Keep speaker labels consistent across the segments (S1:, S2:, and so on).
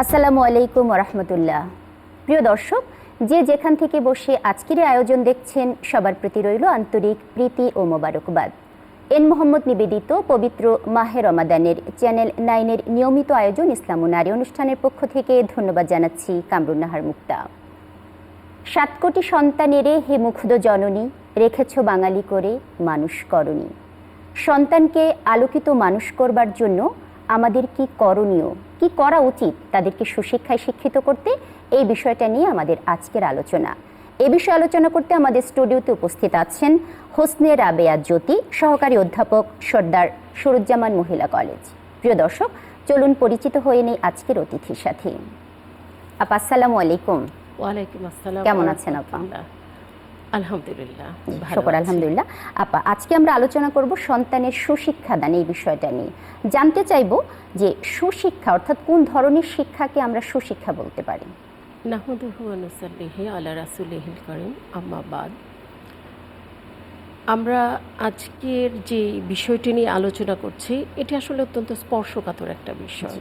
S1: আসসালামু আলাইকুম ওরহমতুল্লাহ। প্রিয় দর্শক, যে যেখান থেকে বসে আজকের আয়োজন দেখছেন সবার প্রতি রইল আন্তরিক প্রীতি ও মোবারকবাদ। এন মোহাম্মদ নিবেদিত পবিত্র মাহে রমাদানের চ্যানেল 9-এর নিয়মিত আয়োজন ইসলাম ও নারী অনুষ্ঠানের পক্ষ থেকে ধন্যবাদ জানাচ্ছি কামরুন নাহার মুক্তা। 7 কোটি সন্তানেরে হে মুগ্ধ জননী, রেখেছ বাঙালি করে মানুষ করণী। সন্তানকে আলোকিত মানুষ করবার জন্য আমাদের কি করণীয়, কি করা উচিত, তাদেরকে সুশিক্ষায় শিক্ষিত করতে, এই বিষয়টা নিয়ে আমাদের আজকের আলোচনা। এ বিষয়ে আলোচনা করতে আমাদের স্টুডিওতে উপস্থিত আছেন হোসনে রাবেয়া জ্যোতি, সহকারী অধ্যাপক, সর্দার সরুজ্জামান মহিলা কলেজ। প্রিয় দর্শক, চলুন পরিচিত হয়ে নেই আজকের অতিথির সাথে। আপা আসসালামু আলাইকুম।
S2: ওয়ালাইকুম আসসালাম।
S1: কেমন আছেন আপা?
S2: আলহামদুলিল্লাহ,
S1: শুকর আলহামদুলিল্লাহ। আপা, আজকে আমরা আলোচনা করব সন্তানের সুশিক্ষাদান, এই বিষয়টা নিয়ে জানতে চাইব যে সুশিক্ষা অর্থাৎ কোন ধরনের শিক্ষাকে আমরা সুশিক্ষা বলতে পারি।
S2: নাহমাদুহু ওয়া নুসাল্লিহি আলা রাসূলিহিল কারীম, আম্মা বাদ। আমরা আজকের যে বিষয়টি নিয়ে আলোচনা করছি এটি আসলে অত্যন্ত স্পর্শকাতর একটা বিষয়।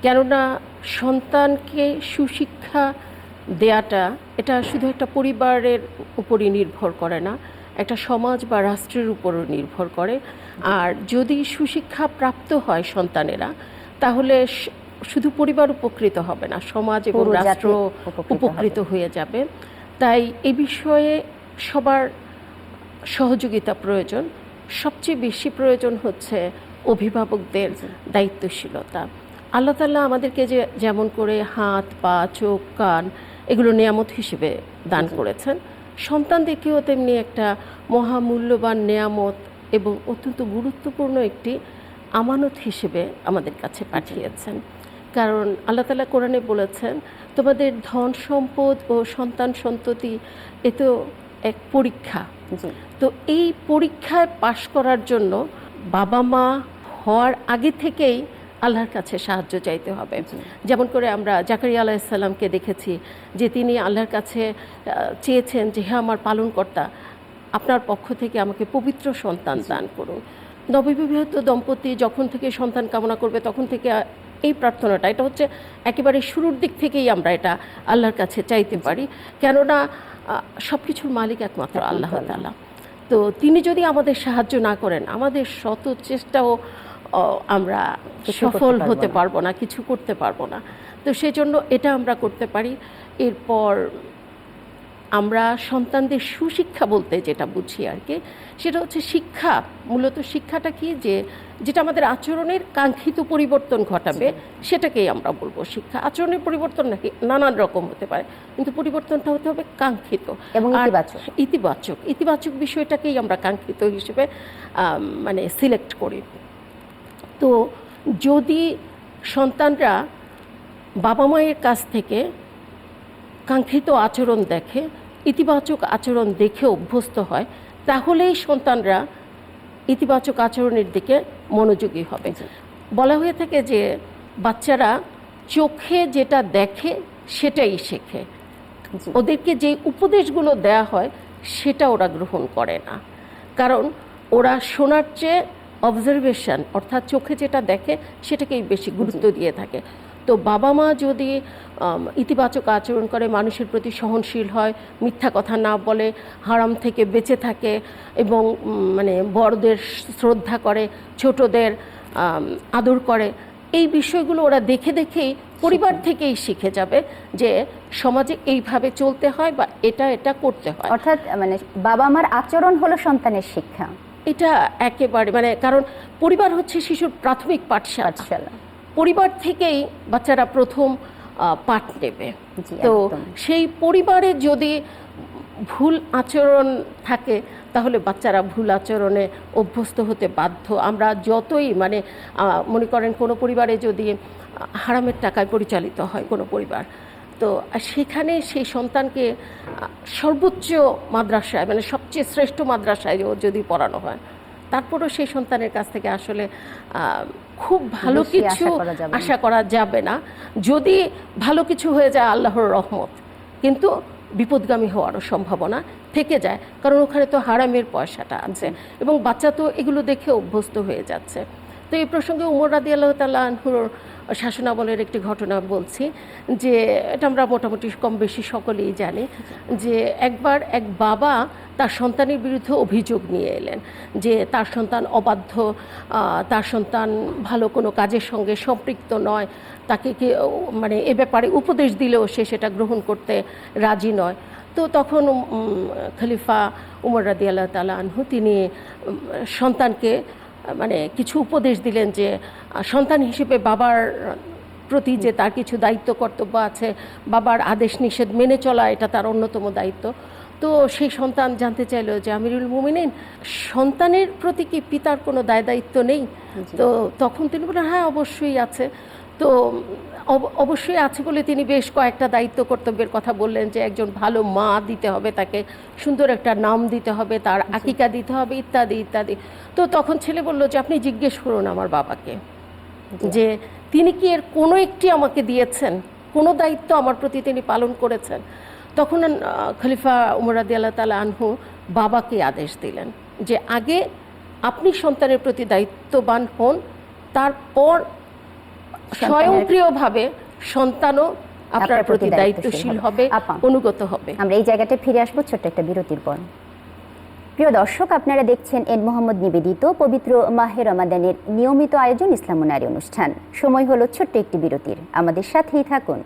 S2: কেননা সন্তানকে সুশিক্ষা দেয়াটা এটা শুধু একটা পরিবারের উপরই নির্ভর করে না, একটা সমাজ বা রাষ্ট্রের উপরও নির্ভর করে। আর যদি সুশিক্ষা প্রাপ্ত হয় সন্তানেরা, তাহলে শুধু পরিবার উপকৃত হবে না, সমাজ এবং রাষ্ট্র উপকৃত হয়ে যাবে। তাই এ বিষয়ে সবার সহযোগিতা প্রয়োজন। সবচেয়ে বেশি প্রয়োজন হচ্ছে অভিভাবকদের দায়িত্বশীলতা। আল্লাহ তাআলা আমাদেরকে যেমন করে হাত, পা, চোখ, কান এগুলো নেয়ামত হিসেবে দান করেছেন, সন্তানদেরকেও তেমনি একটা মহামূল্যবান নেয়ামত এবং অত্যন্ত গুরুত্বপূর্ণ একটি আমানত হিসেবে আমাদের কাছে পাঠিয়েছেন। কারণ আল্লাহ তাআলা কোরআনে বলেছেন, তোমাদের ধন সম্পদ ও সন্তান সন্ততি এ তো এক পরীক্ষা। তো এই পরীক্ষায় পাশ করার জন্য বাবা মা হওয়ার আগে থেকেই আল্লাহর কাছে সাহায্য চাইতে হবে। যেমন করে আমরা জাকারিয়া আলাইহিস সালামকে দেখেছি যে তিনি আল্লাহর কাছে চেয়েছেন যে হে আমার পালনকর্তা, আপনার পক্ষ থেকে আমাকে পবিত্র সন্তান দান করুন। নববিবাহিত দম্পতি যখন থেকে সন্তান কামনা করবে তখন থেকে এই প্রার্থনাটা, এটা হচ্ছে একেবারে শুরুর দিক থেকেই আমরা এটা আল্লাহর কাছে চাইতে পারি। কেননা সব কিছুর মালিক একমাত্র আল্লাহ তাআলা। তো তিনি যদি আমাদের সাহায্য না করেন, আমাদের শত চেষ্টাও আমরা সফল হতে পারবো না, কিছু করতে পারবো না। তো সেজন্য এটা আমরা করতে পারি। এরপর আমরা সন্তানদের সুশিক্ষা বলতে যেটা বুঝি আর কি, সেটা হচ্ছে শিক্ষা। মূলত শিক্ষাটা কি, যেটা আমাদের আচরণের কাঙ্ক্ষিত পরিবর্তন ঘটাবে সেটাকেই আমরা বলবো শিক্ষা। আচরণের পরিবর্তন নাকি নানান রকম হতে পারে, কিন্তু পরিবর্তনটা হতে হবে কাঙ্ক্ষিত এবং ইতিবাচক বিষয়টাকেই আমরা কাঙ্ক্ষিত হিসেবে মানে সিলেক্ট করি। তো যদি সন্তানরা বাবা মায়ের কাছ থেকে কাঙ্ক্ষিত আচরণ দেখে, ইতিবাচক আচরণ দেখে অভ্যস্ত হয়, তাহলেই সন্তানরা ইতিবাচক আচরণের দিকে মনোযোগী হবে। বলা হয়ে থাকে যে বাচ্চারা চোখে যেটা দেখে সেটাই শেখে। ওদেরকে যে উপদেশগুলো দেয়া হয় সেটা ওরা গ্রহণ করে না, কারণ ওরা শোনার চেয়ে অবজারভেশন অর্থাৎ চোখে যেটা দেখে সেটাকেই বেশি গুরুত্ব দিয়ে থাকে। তো বাবা মা যদি ইতিবাচক আচরণ করে, মানুষের প্রতি সহনশীল হয়, মিথ্যা কথা না বলে, হারাম থেকে বেঁচে থাকে এবং মানে বড়দের শ্রদ্ধা করে, ছোটদের আদর করে, এই বিষয়গুলো ওরা দেখে দেখেই পরিবার থেকেই শিখে যাবে যে সমাজে এইভাবে চলতে হয় বা এটা করতে হয়।
S1: অর্থাৎ মানে বাবা মার আচরণ হলো সন্তানের শিক্ষা।
S2: এটা একেবারে মানে, কারণ পরিবার হচ্ছে শিশুর প্রাথমিক পাঠশালা। পরিবার থেকেই বাচ্চারা প্রথম পাঠ নেবে। তো সেই পরিবারে যদি ভুল আচরণ থাকে তাহলে বাচ্চারা ভুল আচরণে অভ্যস্ত হতে বাধ্য। আমরা যতই মানে মনে করেন কোনো পরিবারে যদি হারামের টাকায় পরিচালিত হয় কোনো পরিবার, তো সেখানে সেই সন্তানকে সর্বোচ্চ মাদ্রাসায় মানে সবচেয়ে শ্রেষ্ঠ মাদ্রাসায় যদি পড়ানো হয়, তারপরও সেই সন্তানের কাছ থেকে আসলে খুব ভালো কিছু আশা করা যাবে না। যদি ভালো কিছু হয়ে যায় আল্লাহর রহমত, কিন্তু বিপদগামী হওয়ারও সম্ভাবনা থেকে যায়, কারণ ওখানে তো হারামের পয়সাটা আছে এবং বাচ্চা তো এগুলো দেখে অভ্যস্ত হয়ে যাচ্ছে। তো এই প্রসঙ্গে উমর রাদিয়াল্লাহু তাআলা আনহুর শাসনামলের একটি ঘটনা বলছি, যে এটা আমরা মোটামুটি কম বেশি সকলেই জানি, যে একবার এক বাবা তার সন্তানের বিরুদ্ধে অভিযোগ নিয়ে এলেন যে তার সন্তান অবাধ্য, তার সন্তান ভালো কোনো কাজের সঙ্গে সম্পৃক্ত নয়, তাকে কি মানে এ ব্যাপারে উপদেশ দিলেও সে সেটা গ্রহণ করতে রাজি নয়। তো তখন খলিফা উমর রাদিয়াল্লাহু তাআলা আনহু তিনি সন্তানকে মানে কিছু উপদেশ দিলেন যে সন্তান হিসেবে বাবার প্রতি যে তার কিছু দায়িত্ব কর্তব্য আছে, বাবার আদেশ নিষেধ মেনে চলা এটা তার অন্যতম দায়িত্ব। তো সেই সন্তান জানতে চাইলো যে আমিরুল মুমিনিন, সন্তানের প্রতি কি পিতার কোনো দায় দায়িত্ব নেই? তো তখন তিনি বললেন হ্যাঁ অবশ্যই আছে। তো অবশ্যই আছে বলে তিনি বেশ কয়েকটা দায়িত্ব কর্তব্যের কথা বললেন, যে একজন ভালো মা দিতে হবে, তাকে সুন্দর একটা নাম দিতে হবে, তার আকিকা দিতে হবে, ইত্যাদি ইত্যাদি। তো তখন ছেলে বলল যে আপনি জিজ্ঞেস করুন আমার বাবাকে যে তিনি কি এর কোনো একটি আমাকে দিয়েছেন, কোনো দায়িত্ব আমার প্রতি তিনি পালন করেছেন? তখন খলিফা উমর রাদিয়াল্লাহু তাআলা আনহু বাবাকে আদেশ দিলেন যে আগে আপনি সন্তানের প্রতি দায়িত্ববান হন, তারপর স্বয়ংক্রিয়ভাবে সন্তানও আপনার প্রতি দায়িত্বশীল হবে, অনুগত হবে।
S1: আমরা এই জায়গাটায় ফিরে আসবো ছোট্ট একটা বিরতির পর। প্রিয় দর্শক, আপনারা দেখছেন এন মোহাম্মদ নিবেদিত পবিত্র মাহে রমাদানের নিয়মিত আয়োজন ইসলাম ও নারী অনুষ্ঠান। সময় হলো ছোট্ট একটি বিরতির, আমাদের সাথেই থাকুন।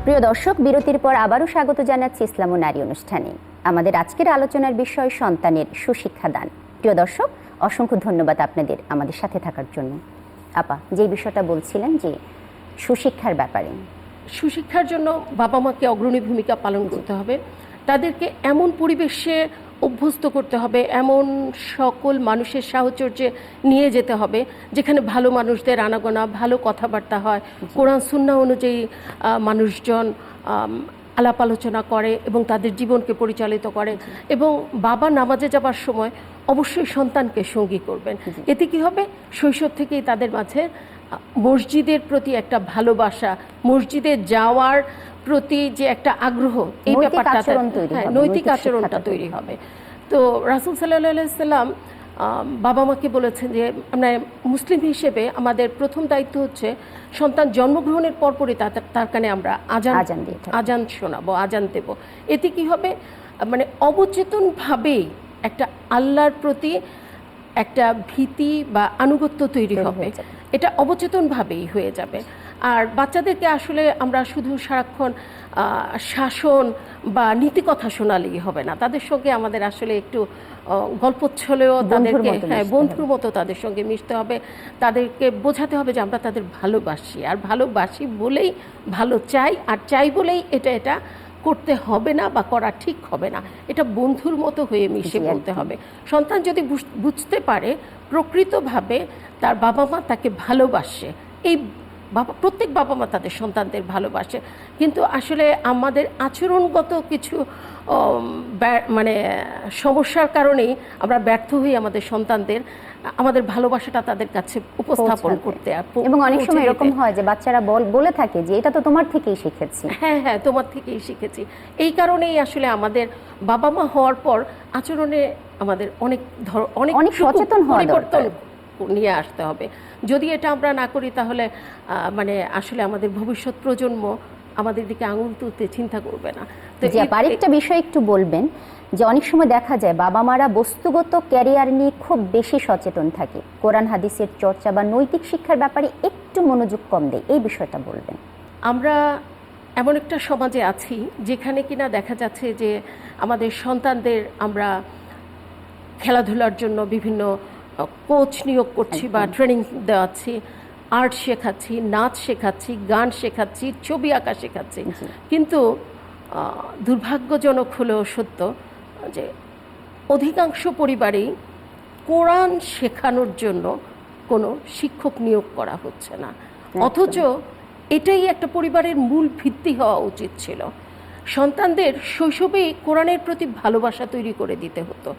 S1: প্রিয় দর্শক, বিরতির পর আবারও স্বাগত জানাচ্ছি ইসলাম ও নারী অনুষ্ঠানে। আমাদের আজকের আলোচনার বিষয় সন্তানের সুশিক্ষা দান। প্রিয় দর্শক, অসংখ্য ধন্যবাদ আপনাদের আমাদের সাথে থাকার জন্য। আপা, যে বিষয়টা বলছিলেন যে সুশিক্ষার ব্যাপারে,
S2: সুশিক্ষার জন্য বাবা মাকে অগ্রণী ভূমিকা পালন করতে হবে, তাদেরকে এমন পরিবেশে অভ্যস্ত করতে হবে, এমন সকল মানুষের সাহচর্যে নিয়ে যেতে হবে যেখানে ভালো মানুষদের আনাগোনা, ভালো কথাবার্তা হয়, কোরআন সুন্নাহ অনুযায়ী মানুষজন আলাপ আলোচনা করে এবং তাদের জীবনকে পরিচালিত করে। এবং বাবা নামাজে যাবার সময় অবশ্যই সন্তানকে সঙ্গী করবেন। এতে কি হবে, শৈশব থেকেই তাদের মাঝে মসজিদের প্রতি একটা ভালোবাসা, মসজিদে যাওয়ার প্রতি যে একটা আগ্রহ, এই ব্যাপারটা, নৈতিক আচরণটা তৈরি হবে। তো রাসূল সাল্লাল্লাহু আলাইহি সাল্লাম বাবা মাকে বলেছেন যে আমরা মুসলিম হিসেবে আমাদের প্রথম দায়িত্ব হচ্ছে সন্তান জন্মগ্রহণের পরপরই তার কানে আমরা আজান শোনাবো, আজান দেব। এতে কি হবে, মানে অবচেতনভাবেই একটা আল্লাহর প্রতি একটা ভীতি বা আনুগত্য তৈরি হবে। এটা অবচেতনভাবেই হয়ে যাবে। আর বাচ্চাদেরকে আসলে আমরা শুধু সারাক্ষণ শাসন বা নীতিকথা শোনালেই হবে না, তাদের সঙ্গে আমাদের আসলে একটু গল্পচ্ছলেও তাদেরকে বন্ধুর মতো তাদের সঙ্গে মিশতে হবে। তাদেরকে বোঝাতে হবে যে আমরা তাদের ভালোবাসি, আর ভালোবাসি বলেই ভালো চাই, আর চাই বলেই এটা করতে হবে না বা করা ঠিক হবে না, এটা বন্ধুর মতো হয়ে মিশে বলতে হবে। সন্তান যদি বুঝতে পারে প্রকৃতভাবে তার বাবা মা তাকে ভালোবাসে, এই প্রত্যেক বাবা মা তাদের সন্তানদের ভালোবাসে, কিন্তু আসলে আমাদের আচরণগত কিছু মানে সমস্যার কারণেই আমরা ব্যর্থ হই আমাদের সন্তানদের আমাদের ভালোবাসাটা তাদের কাছে উপস্থাপন করতে।
S1: এবং অনেক সময় এরকম হয় যে বাচ্চারা বলে থাকে যে এটা তো তোমার থেকেই শিখেছি।
S2: হ্যাঁ, তোমার থেকেই শিখেছি। এই কারণেই আসলে আমাদের বাবা মা হওয়ার পর আচরণে আমাদের অনেক
S1: সচেতন হওয়া
S2: পরিবর্তন নিয়ে আসতে হবে। যদি এটা আমরা না করি তাহলে মানে আসলে আমাদের ভবিষ্যৎ প্রজন্ম আমাদের দিকে আঙুল তুলতে চিন্তা করবে না।
S1: তো আরেকটা বিষয় একটু বলবেন যে অনেক সময় দেখা যায় বাবা মারা বস্তুগত ক্যারিয়ার নিয়ে খুব বেশি সচেতন থাকে, কোরআন হাদিসের চর্চা বা নৈতিক শিক্ষার ব্যাপারে একটু মনোযোগ কম দেয়, এই বিষয়টা বলবেন।
S2: আমরা এমন একটা সমাজে আছি যেখানে কিনা দেখা যাচ্ছে যে আমাদের সন্তানদের আমরা খেলাধুলার জন্য বিভিন্ন কোচ নিয়োগ করছি বা ট্রেনিং দেওয়াচ্ছি, আর্ট শেখাচ্ছি, নাচ শেখাচ্ছি, গান শেখাচ্ছি, ছবি আঁকা শেখাচ্ছি, কিন্তু দুর্ভাগ্যজনক হলেও সত্য যে অধিকাংশ পরিবারেই কোরআন শেখানোর জন্য কোনো শিক্ষক নিয়োগ করা হচ্ছে না, অথচ এটাই একটা পরিবারের মূল ভিত্তি হওয়া উচিত ছিল। সন্তানদের শৈশবেই কোরআনের প্রতি ভালোবাসা তৈরি করে দিতে হতো।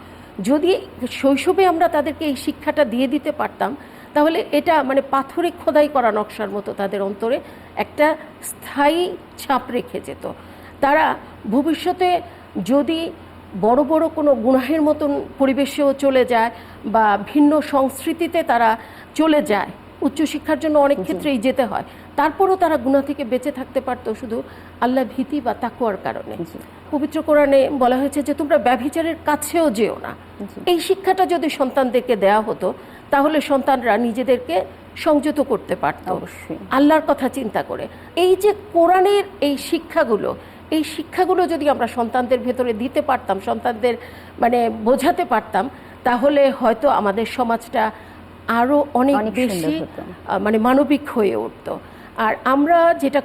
S2: যদি শৈশবে আমরা তাদেরকে এই শিক্ষাটা দিয়ে দিতে পারতাম তাহলে এটা মানে পাথরে খোদাই করা নকশার মতো তাদের অন্তরে একটা স্থায়ী ছাপ রেখে যেত। তারা ভবিষ্যতে যদি বড় বড় কোনো গুনাহের মতন পরিবেশেও চলে যায় বা ভিন্ন সংস্কৃতিতে তারা চলে যায়, উচ্চশিক্ষার জন্য অনেক ক্ষেত্রেই যেতে হয়, তারপরও তারা গুনাহ থেকে বেঁচে থাকতে পারতো শুধু আল্লাহ ভীতি বা তাকওয়ার কারণে। পবিত্র কোরআনে বলা হয়েছে যে তোমরা ব্যভিচারের কাছেও যেও না। এই শিক্ষাটা যদি সন্তানদেরকে দেওয়া হতো তাহলে সন্তানরা নিজেদেরকে সংযত করতে পারত আল্লাহর কথা চিন্তা করে। এই যে কোরআনের এই শিক্ষাগুলো যদি আমরা সন্তানদের ভেতরে দিতে পারতাম, সন্তানদের মানে বোঝাতে পারতাম, তাহলে হয়তো আমাদের সমাজটা আরও অনেক বেশি মানে মানবিক হয়ে উঠত। আর আমরা যেটা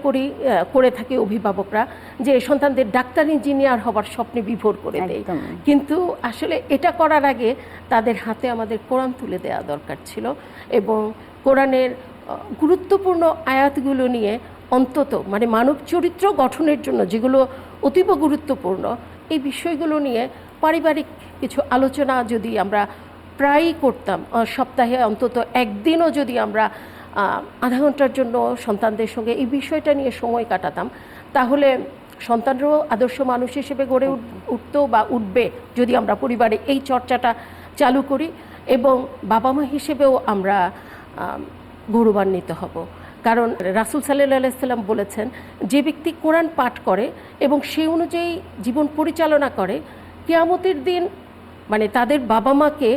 S2: করে থাকি অভিভাবকরা, যে সন্তানদের ডাক্তার ইঞ্জিনিয়ার হবার স্বপ্নে বিভোর করে দেয়, কিন্তু আসলে এটা করার আগে তাদের হাতে আমাদের কোরআন তুলে দেওয়া দরকার ছিল এবং কোরআনের গুরুত্বপূর্ণ আয়াতগুলো নিয়ে অন্তত মানে মানব চরিত্র গঠনের জন্য যেগুলো অতীব গুরুত্বপূর্ণ, এই বিষয়গুলো নিয়ে পারিবারিক কিছু আলোচনা যদি আমরা প্রায়ই করতাম, সপ্তাহে অন্তত একদিনও যদি আমরা আধা ঘন্টার জন্য সন্তানদের সঙ্গে এই বিষয়টা নিয়ে সময় কাটাতাম, তাহলে সন্তানরাও আদর্শ মানুষ হিসেবে গড়ে উঠতো বা উঠবে যদি আমরা পরিবারে এই চর্চাটা চালু করি, এবং বাবা মা হিসেবেও আমরা গৌরবান্বিত হব। কারণ রাসূল সাল্লাল্লাহু আলাইহি সাল্লাম বলেছেন, যে ব্যক্তি কোরআন পাঠ করে এবং সেই অনুযায়ী জীবন পরিচালনা করে, কিয়ামতের দিন মানে তাদের বাবা মাকে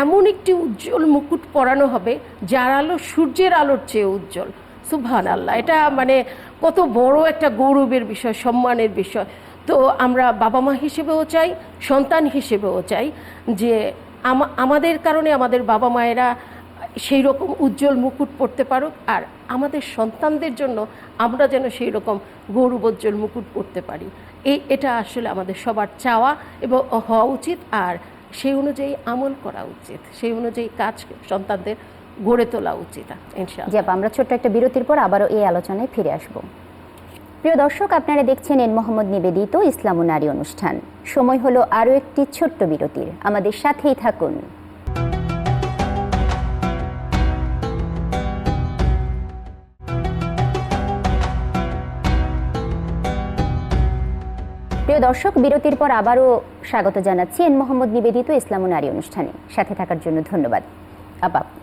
S2: এমন একটি উজ্জ্বল মুকুট পরানো হবে যার আলো সূর্যের আলোর চেয়ে উজ্জ্বল। সুবহানাল্লাহ, এটা মানে কত বড় একটা গৌরবের বিষয়, সম্মানের বিষয়। তো আমরা বাবা মা হিসেবেও চাই, সন্তান হিসেবেও চাই যে আমাদের কারণে আমাদের বাবা মায়েরা সেই রকম উজ্জ্বল মুকুট পরতে পারুক, আর আমাদের সন্তানদের জন্য আমরা যেন সেই রকম গৌরবোজ্জ্বল মুকুট পরতে পারি। এটা আসলে আমাদের সবার চাওয়া এবং হওয়া উচিত, আর সেই অনুযায়ী আমল করা উচিত, সেই অনুযায়ী কাজ সন্তানদের গড়ে তোলা উচিত ইনশাআল্লাহ।
S1: আমরা ছোট্ট একটা বিরতির পর আবারও এই আলোচনায় ফিরে আসব। প্রিয় দর্শক, আপনারা দেখছেন এন মোহাম্মদ নিবেদিত ইসলাম ও নারী অনুষ্ঠান। সময় হলো আরও একটি ছোট্ট বিরতির, আমাদের সাথেই থাকুন। প্রিয় দর্শক, বিরতির পর আবারও স্বাগত জানাচ্ছি এন মোহাম্মদ নিবেদিত ইসলাম ও নারী অনুষ্ঠানে। সাথে থাকার জন্য ধন্যবাদ।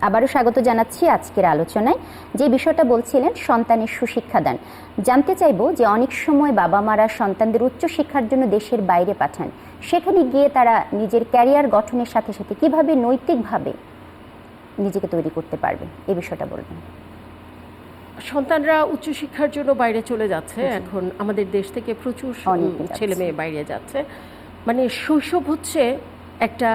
S1: আবারও স্বাগত জানাচ্ছি আজকের আলোচনায়। যে বিষয়টা বলছিলেন সন্তানের সুশিক্ষা দান, জানতে চাইব যে অনেক সময় বাবা মারা সন্তানদের উচ্চশিক্ষার জন্য দেশের বাইরে পাঠান, সেখানে গিয়ে তারা নিজের ক্যারিয়ার গঠনের সাথে সাথে কিভাবে নৈতিকভাবে নিজেকে তৈরি করতে পারবে, এই বিষয়টা বলবেন।
S2: সন্তানরা উচ্চশিক্ষার জন্য বাইরে চলে যাচ্ছে, এখন আমাদের দেশ থেকে প্রচুর ছেলে মেয়ে বাইরে যাচ্ছে। মানে শৈশব হচ্ছে একটা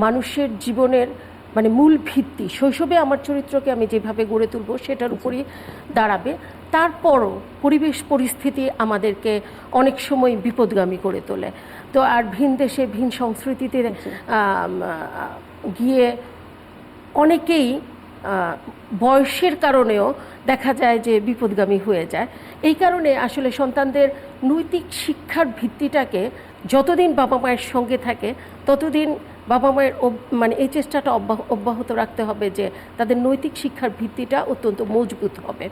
S2: মানুষের জীবনের মানে মূল ভিত্তি। শৈশবে আমার চরিত্রকে আমি যেভাবে গড়ে তুলব সেটার উপরই দাঁড়াবে। তারপরও পরিবেশ পরিস্থিতি আমাদেরকে অনেক সময় বিপদগামী করে তোলে। তো আর ভিন দেশে ভিন সংস্কৃতিতে গিয়ে অনেকেই বয়সের কারণেও দেখা যায় যে বিপদগামী হয়ে যায়। এই কারণে আসলে সন্তানদের নৈতিক শিক্ষার ভিত্তিটাকে যতদিন বাবা মায়ের সঙ্গে থাকে ততদিন বাবা মায়ের মানে এই চেষ্টাটা অব্যাহত রাখতে হবে যে তাদের নৈতিক শিক্ষার ভিত্তিটা অত্যন্ত মজবুত হবে।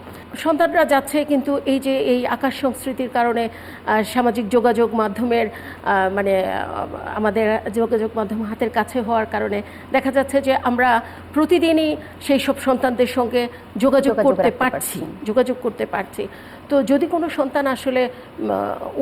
S2: সন্তানরা যাচ্ছে কিন্তু এই আকাশ সংস্কৃতির কারণে সামাজিক যোগাযোগ মাধ্যমের মানে আমাদের যোগাযোগ মাধ্যম হাতের কাছে হওয়ার কারণে দেখা যাচ্ছে যে আমরা প্রতিদিনই সেই সব সন্তানদের সঙ্গে যোগাযোগ করতে পারছি। তো যদি কোনো সন্তান আসলে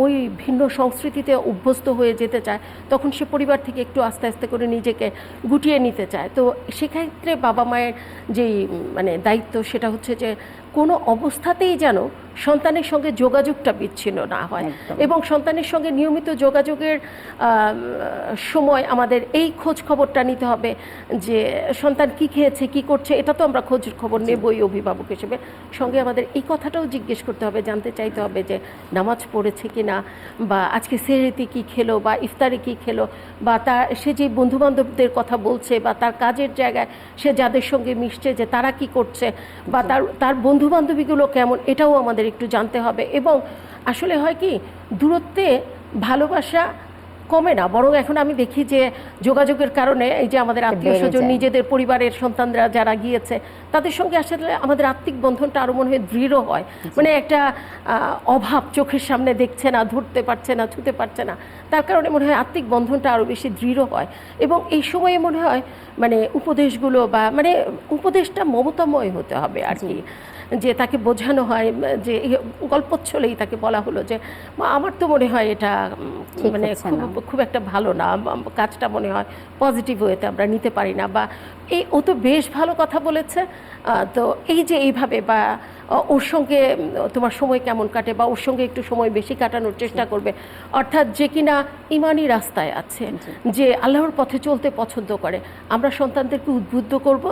S2: ওই ভিন্ন সংস্কৃতিতে অভ্যস্ত হয়ে যেতে চায়, তখন সে পরিবার থেকে একটু আস্তে আস্তে করে নিজেকে গুটিয়ে নিতে চায়। তো সেক্ষেত্রে বাবা মায়ের যেই মানে দায়িত্ব সেটা হচ্ছে যে কোনো অবস্থাতেই যেন সন্তানের সঙ্গে যোগাযোগটা বিচ্ছিন্ন না হয়, এবং সন্তানের সঙ্গে নিয়মিত যোগাযোগের সময় আমাদের এই খোঁজ খবরটা নিতে হবে যে সন্তান কি খেয়েছে, কি করছে, এটা তো আমরা খোঁজ খবর নেবই অভিভাবক হিসেবে। সঙ্গে আমাদের এই কথাটাও জিজ্ঞেস করতে হবে, জানতে চাইতে হবে যে নামাজ পড়েছে কি না, বা আজকে সেহরিতে কি খেলো, বা ইফতারে কি খেলো, বা সে যে বন্ধুবান্ধবদের কথা বলছে, বা তার কাজের জায়গায় সে যাদের সঙ্গে মিশছে যে তারা কি করছে, বা তার বন্ধুবান্ধবীগুলো কেমন, এটাও আমাদের একটু জানতে হবে। এবং আসলে হয় কি, দূরত্বে ভালোবাসা কমে না, বরং এখন আমি দেখি যে যোগাযোগের কারণে এই যে আমাদের আত্মীয় স্বজন,
S1: যায়।
S2: নিজেদের পরিবারের সন্তানরা যারা গিয়েছে তাদের সঙ্গে আসলে আমাদের আত্মিক বন্ধনটা আরো মনে হয় দৃঢ় হয়। মানে একটা অভাব চোখের সামনে দেখছে না, ধরতে পারছে না, ছুতে পারছে না, তার কারণে মনে হয় আত্মিক বন্ধনটা আরো বেশি দৃঢ় হয়। এবং এই সময়ে মনে হয় মানে উপদেশগুলো বা মানে উপদেশটা মমতাময় হতে হবে আর কি, যে তাকে বোঝানো হয়, যে গল্পচ্ছলেই তাকে বলা হলো যে মা, আমার তো মনে হয় এটা মানে খুব একটা ভালো না, কাজটা মনে হয় পজিটিভ ওয়েতে আমরা নিতে পারি না, বা ও তো বেশ ভালো কথা বলেছে, তো এই যে এইভাবে, বা ওর সঙ্গে তোমার সময় কেমন কাটে, বা ওর সঙ্গে একটু সময় বেশি কাটানোর চেষ্টা করবে। অর্থাৎ যে কিনা ইমানি রাস্তায় আছে, যে আল্লাহর পথে চলতে পছন্দ করে, আমরা সন্তানদেরকে উদ্বুদ্ধ করব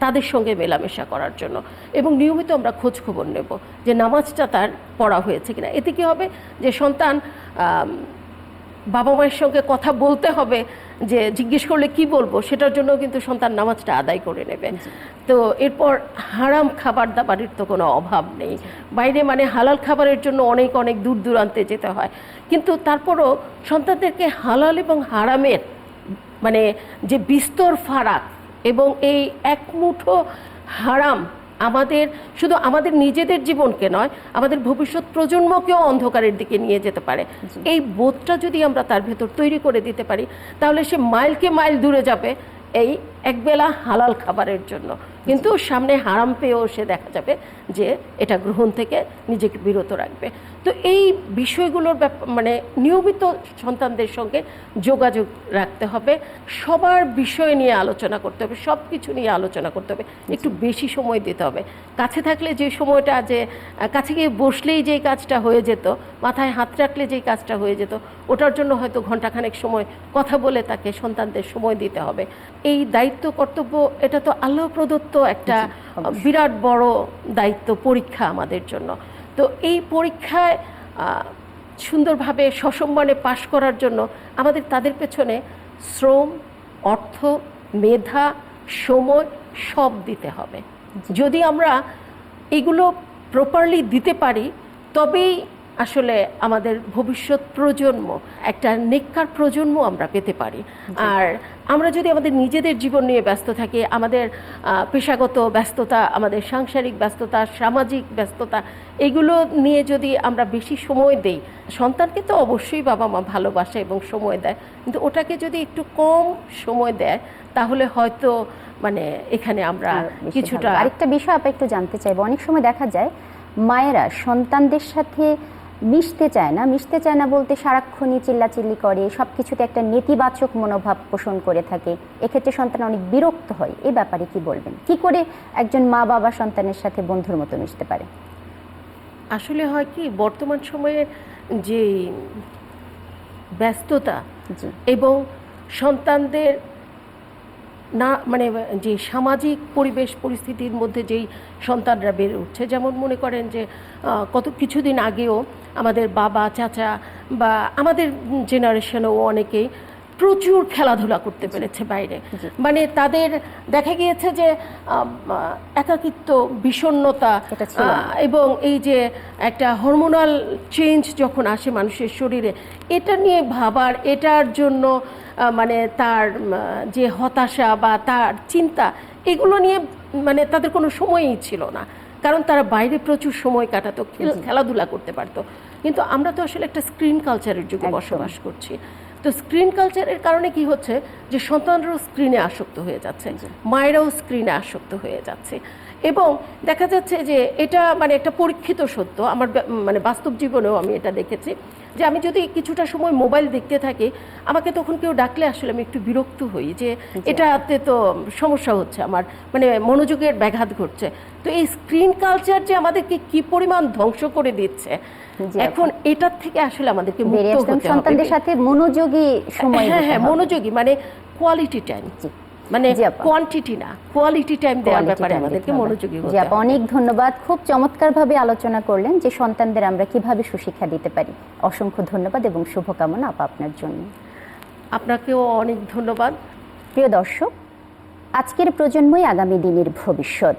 S2: তাদের সঙ্গে মেলামেশা করার জন্য, এবং নিয়মিত আমরা খোঁজ খবর নেব যে নামাজটা তার পড়া হয়েছে কিনা। এতে কি হবে যে সন্তান বাবা মায়ের সঙ্গে কথা বলতে হবে, যে জিজ্ঞেস করলে কি বলবো সেটার জন্য কিন্তু সন্তান নামাজটা আদায় করে নেবে। তো এরপর হারাম খাবার দাবারের তো কোনো অভাব নেই, বাইরে মানে হালাল খাবারের জন্য অনেক অনেক দূর দূরান্তে যেতে হয়, কিন্তু তারপরও সন্তানদেরকে হালাল এবং হারামের মানে যে বিস্তর ফারাক, এবং এই এক মুঠো হারাম আমাদের শুধু আমাদের নিজেদের জীবনকে নয়, আমাদের ভবিষ্যৎ প্রজন্মকেও অন্ধকারের দিকে নিয়ে যেতে পারে। এই বোধটা যদি আমরা তার ভেতর তৈরি করে দিতে পারি, তাহলে সে মাইলকে মাইল দূরে যাবে এই একবেলা হালাল খাবারের জন্য, কিন্তু সামনে হারাম পেয়েও সে দেখা যাবে যে এটা গ্রহণ থেকে নিজেকে বিরত রাখবে। তো এই বিষয়গুলোর মানে নিয়মিত সন্তানদের সঙ্গে যোগাযোগ রাখতে হবে, সবার বিষয় নিয়ে আলোচনা করতে হবে, সব কিছু নিয়ে আলোচনা করতে হবে, একটু বেশি সময় দিতে হবে। কাছে থাকলে যে সময়টা, যে কাছে গিয়ে বসলেই যেই কাজটা হয়ে যেত, মাথায় হাত রাখলে যেই কাজটা হয়ে যেত, ওটার জন্য হয়তো ঘন্টাখানেক সময় কথা বলে তাকে সন্তানদের সময় দিতে হবে। এই দায়িত্ব কর্তব্য, এটা তো আল্লাহ প্রদত্ত একটা বিরাট বড় দায়িত্ব, পরীক্ষা আমাদের জন্য। তো এই পরীক্ষায় সুন্দরভাবে সসম্মানে পাশ করার জন্য আমাদের তাদের পেছনে শ্রম, অর্থ, মেধা, সময় সব দিতে হবে। যদি আমরা এগুলো প্রপারলি দিতে পারি, তবেই আসলে আমাদের ভবিষ্যৎ প্রজন্ম একটা নেককার প্রজন্ম আমরা পেতে পারি। আর আমরা যদি আমাদের নিজেদের জীবন নিয়ে ব্যস্ত থাকি, আমাদের পেশাগত ব্যস্ততা, আমাদের সাংসারিক ব্যস্ততা, সামাজিক ব্যস্ততা, এগুলো নিয়ে যদি আমরা বেশি সময় দেই, সন্তানকে তো অবশ্যই বাবা মা ভালোবাসে এবং সময় দেয়, কিন্তু ওটাকে যদি একটু কম সময় দেয়, তাহলে হয়তো মানে এখানে আমরা কিছুটা।
S1: আরেকটা বিষয় আপনি একটু জানতে চাইবো, অনেক সময় দেখা যায় মায়েরা সন্তানদের সাথে মিশতে চায় না বলতে সারাক্ষণই চিল্লাচিল্লি করে, সব কিছুতে একটা নেতিবাচক মনোভাব পোষণ করে থাকে, এক্ষেত্রে সন্তান অনেক বিরক্ত হয়। এই ব্যাপারে কি বলবেন? কি করে একজন মা বাবা সন্তানের সাথে বন্ধুর মতো মিশতে পারে?
S2: আসলে হয় কি, বর্তমান সময়ের যে ব্যস্ততা এবং সন্তানদের না মানে যে সামাজিক পরিবেশ পরিস্থিতির মধ্যে যেই সন্তানরা বেড়ে উঠছে, যেমন মনে করেন যে কিছুদিন আগেও আমাদের বাবা চাচা বা আমাদের জেনারেশনেও অনেকেই প্রচুর খেলাধুলা করতে পেরেছে বাইরে, মানে তাদের দেখা গিয়েছে যে একাকিত্ব, বিষণ্ণতা এবং এই যে একটা হরমোনাল চেঞ্জ যখন আসে মানুষের শরীরে, এটা নিয়ে ভাবার, এটার জন্য মানে তার যে হতাশা বা তার চিন্তা, এগুলো নিয়ে মানে তাদের কোনো সময়ই ছিল না, কারণ তারা বাইরে প্রচুর সময় কাটাতো, খেলাধুলা করতে পারতো। কিন্তু আমরা তো আসলে একটা স্ক্রিন কালচারের যুগে বসবাস করছি। তো স্ক্রিন কালচারের কারণে কি হচ্ছে যে সন্তানরাও স্ক্রিনে আসক্ত হয়ে যাচ্ছে, মায়েরাও স্ক্রিনে আসক্ত হয়ে যাচ্ছে, এবং দেখা যাচ্ছে যে এটা মানে একটা পরীক্ষিত সত্য। আমার মানে বাস্তব জীবনেও আমি এটা দেখেছি যে আমি যদি কিছুটা সময় মোবাইল দেখতে থাকি, আমাকে তখন কেউ ডাকলে আসলে আমি একটু বিরক্ত হই, যে এটাতে তো সমস্যা হচ্ছে, আমার মানে মনোযোগের ব্যাঘাত ঘটছে। তো এই স্ক্রিন কালচার যে আমাদেরকে কি পরিমাণ ধ্বংস করে দিচ্ছে, এখন এটার থেকে আসলে আমাদেরকে মুক্ত হতে হবে।
S1: সন্তানদের সাথে মনোযোগী সময়,
S2: হ্যাঁ মনোযোগী, মানে কোয়ালিটি টাইম, মানে কোয়ান্টিটি না, কোয়ালিটি টাইম দেওয়ার ব্যাপারে আমাদেরকে মনোযোগী হতে হবে।
S1: অনেক ধন্যবাদ, খুব চমৎকারভাবে আলোচনা করলেন যে সন্তানদের আমরা কিভাবে সুশিক্ষা দিতে পারি। অসংখ্য ধন্যবাদ এবং শুভকামনা আপনার জন্য।
S2: আপনাকেও অনেক ধন্যবাদ।
S1: প্রিয় দর্শক, আজকের প্রজন্মই আগামী দিনের ভবিষ্যৎ।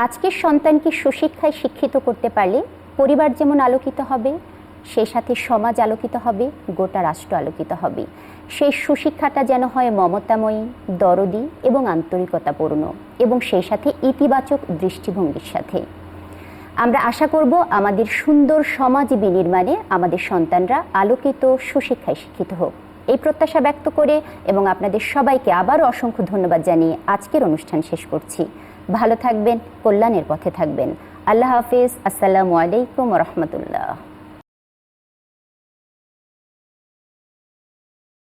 S1: আজকের সন্তানকে সুশিক্ষায় শিক্ষিত করতে পারলে পরিবার যেমন আলোকিত হবে, সেই সাথে সমাজ আলোকিত হবে, গোটা রাষ্ট্র আলোকিত হবে। সেই সুশিক্ষাটা যেন হয় মমতাময়ী, দরদি এবং আন্তরিকতাপূর্ণ, এবং সেই সাথে ইতিবাচক দৃষ্টিভঙ্গির সাথে। আমরা আশা করব আমাদের সুন্দর সমাজ বিনির্মাণে আমাদের সন্তানরা আলোকিত সুশিক্ষায় শিক্ষিত হোক, এই প্রত্যাশা ব্যক্ত করে এবং আপনাদের সবাইকে আবারও অসংখ্য ধন্যবাদ জানিয়ে আজকের অনুষ্ঠান শেষ করছি। ভালো থাকবেন, কল্যাণের পথে থাকবেন। আল্লাহ হাফিজ। আসসালামু আলাইকুম ওয়া রাহমাতুল্লাহ।